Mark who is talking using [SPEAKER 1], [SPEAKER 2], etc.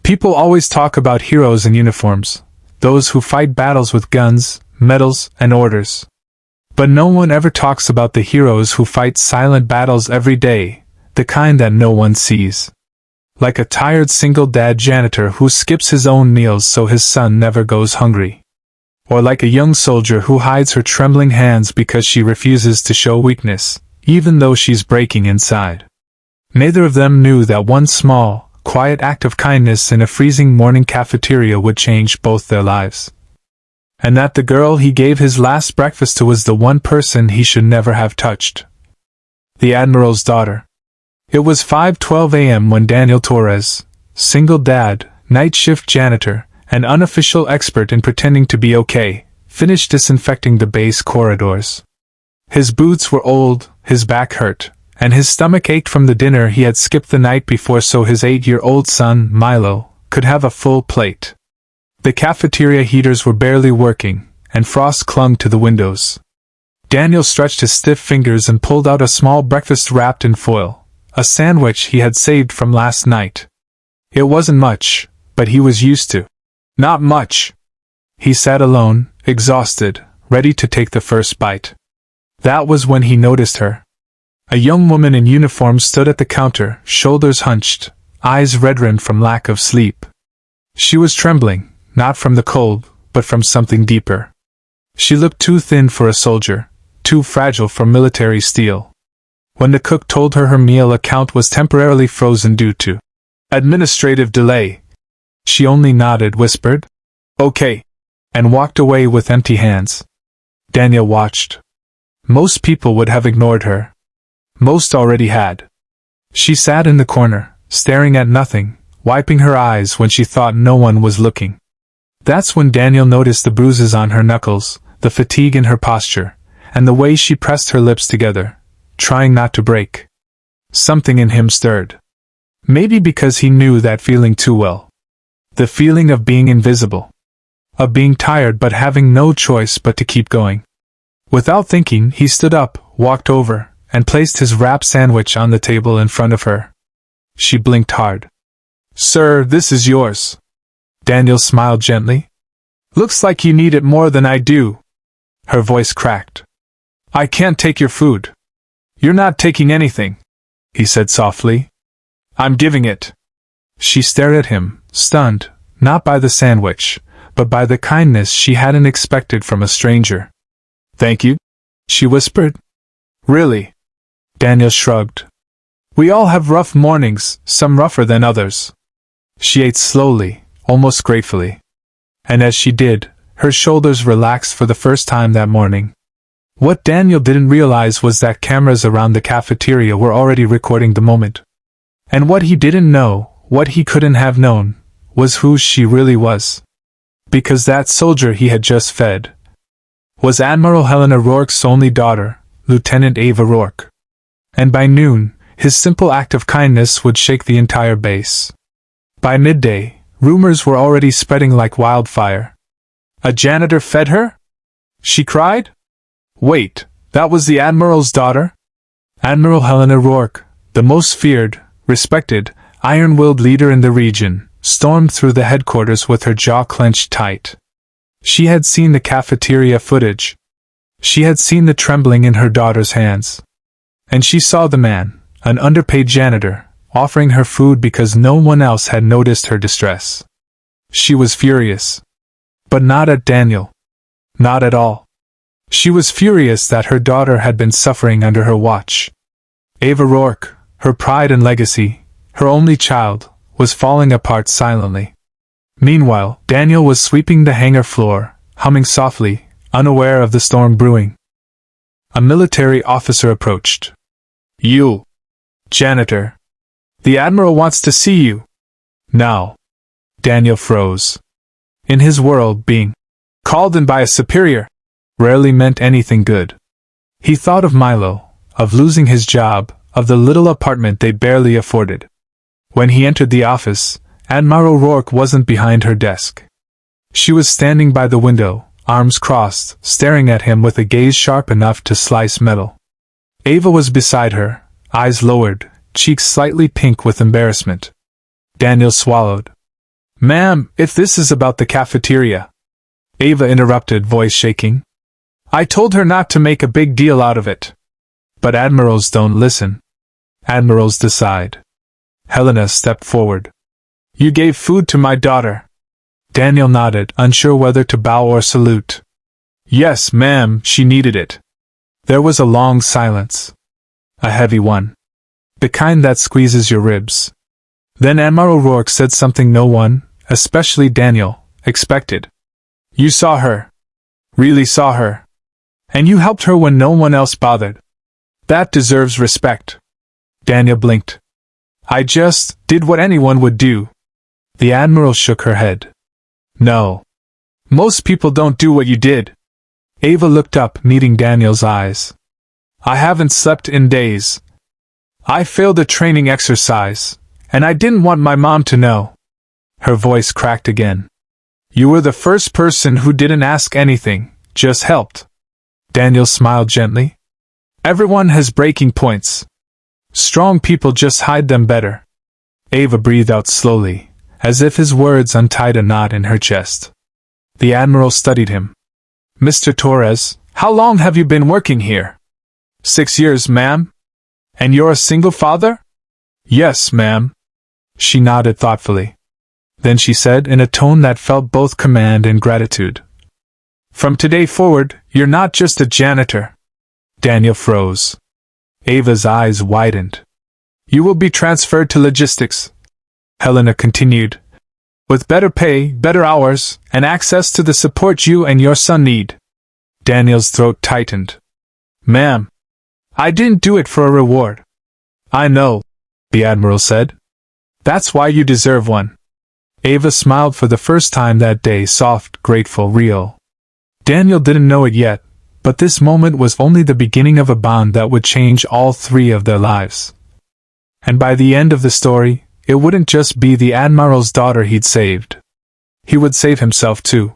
[SPEAKER 1] People always talk about heroes in uniforms, those who fight battles with guns, medals, and orders. But no one ever talks about the heroes who fight silent battles every day, the kind that no one sees. Like a tired single dad janitor who skips his own meals so his son never goes hungry. Or like a young soldier who hides her trembling hands because she refuses to show weakness, even though she's breaking inside. Neither of them knew that one small, quiet act of kindness in a freezing morning cafeteria would change both their lives. And that the girl he gave his last breakfast to was the one person he should never have touched. The Admiral's daughter. It was 5:12 a.m. when Daniel Torres, single dad, night shift janitor, and unofficial expert in pretending to be okay, finished disinfecting the base corridors. His boots were old, his back hurt, and his stomach ached from the dinner he had skipped the night before so his 8-year-old son, Milo, could have a full plate. The cafeteria heaters were barely working, and frost clung to the windows. Daniel stretched his stiff fingers and pulled out a small breakfast wrapped in foil, a sandwich he had saved from last night. It wasn't much, but he was used to. Not much. He sat alone, exhausted, ready to take the first bite. That was when he noticed her. A young woman in uniform stood at the counter, shoulders hunched, eyes red-rimmed from lack of sleep. She was trembling, not from the cold, but from something deeper. She looked too thin for a soldier, too fragile for military steel. When the cook told her her meal account was temporarily frozen due to administrative delay, she only nodded, whispered, "Okay," and walked away with empty hands. Daniel watched. Most people would have ignored her. Most already had. She sat in the corner, staring at nothing, wiping her eyes when she thought no one was looking. That's when Daniel noticed the bruises on her knuckles, the fatigue in her posture, and the way she pressed her lips together, trying not to break. Something in him stirred. Maybe because he knew that feeling too well. The feeling of being invisible. Of being tired but having no choice but to keep going. Without thinking, he stood up, walked over, and placed his wrap sandwich on the table in front of her. She blinked hard. "Sir, this is yours." Daniel smiled gently. "Looks like you need it more than I do." Her voice cracked. "I can't take your food." "You're not taking anything," he said softly. "I'm giving it." She stared at him, stunned, not by the sandwich, but by the kindness she hadn't expected from a stranger. "Thank you," she whispered. "Really?" Daniel shrugged. "We all have rough mornings, some rougher than others." She ate slowly, almost gratefully. And as she did, her shoulders relaxed for the first time that morning. What Daniel didn't realize was that cameras around the cafeteria were already recording the moment. And what he didn't know, what he couldn't have known, was who she really was. Because that soldier he had just fed was Admiral Helena Rourke's only daughter, Lieutenant Ava Rourke. And by noon, his simple act of kindness would shake the entire base. By midday, rumors were already spreading like wildfire. "A janitor fed her?" she cried. Wait, that was the Admiral's daughter? Admiral Helena Rourke, the most feared, respected, iron-willed leader in the region, stormed through the headquarters with her jaw clenched tight. She had seen the cafeteria footage. She had seen the trembling in her daughter's hands. And she saw the man, an underpaid janitor, offering her food because no one else had noticed her distress. She was furious. But not at Daniel. Not at all. She was furious that her daughter had been suffering under her watch. Ava Rourke, her pride and legacy, her only child, was falling apart silently. Meanwhile, Daniel was sweeping the hangar floor, humming softly, unaware of the storm brewing. A military officer approached. "You, janitor. The Admiral wants to see you." Now. Daniel froze. In his world, being called in by a superior rarely meant anything good. He thought of Milo, of losing his job, of the little apartment they barely afforded. When he entered the office, Admiral Rourke wasn't behind her desk. She was standing by the window, arms crossed, staring at him with a gaze sharp enough to slice metal. Ava was beside her, eyes lowered, cheeks slightly pink with embarrassment. Daniel swallowed. Ma'am, if this is about the cafeteria. Ava interrupted, voice shaking. I told her not to make a big deal out of it. But admirals don't listen. Admirals decide. Helena stepped forward. You gave food to my daughter. Daniel nodded, unsure whether to bow or salute. Yes, ma'am, she needed it. There was a long silence. A heavy one. The kind that squeezes your ribs. Then Admiral Rourke said something no one, especially Daniel, expected. You saw her. Really saw her. And you helped her when no one else bothered. That deserves respect. Daniel blinked. I just did what anyone would do. The Admiral shook her head. No. Most people don't do what you did. Ava looked up, meeting Daniel's eyes. I haven't slept in days. I failed a training exercise, and I didn't want my mom to know. Her voice cracked again. You were the first person who didn't ask anything, just helped. Daniel smiled gently. Everyone has breaking points. Strong people just hide them better. Ava breathed out slowly, as if his words untied a knot in her chest. The Admiral studied him. Mr. Torres, how long have you been working here? 6 years, ma'am. And you're a single father? Yes, ma'am. She nodded thoughtfully. Then she said in a tone that felt both command and gratitude. From today forward, you're not just a janitor. Daniel froze. Ava's eyes widened. You will be transferred to logistics. Helena continued. With better pay, better hours, and access to the support you and your son need. Daniel's throat tightened. Ma'am, I didn't do it for a reward. I know, the Admiral said. That's why you deserve one. Ava smiled for the first time that day, soft, grateful, real. Daniel didn't know it yet, but this moment was only the beginning of a bond that would change all three of their lives. And by the end of the story, it wouldn't just be the Admiral's daughter he'd saved. He would save himself too.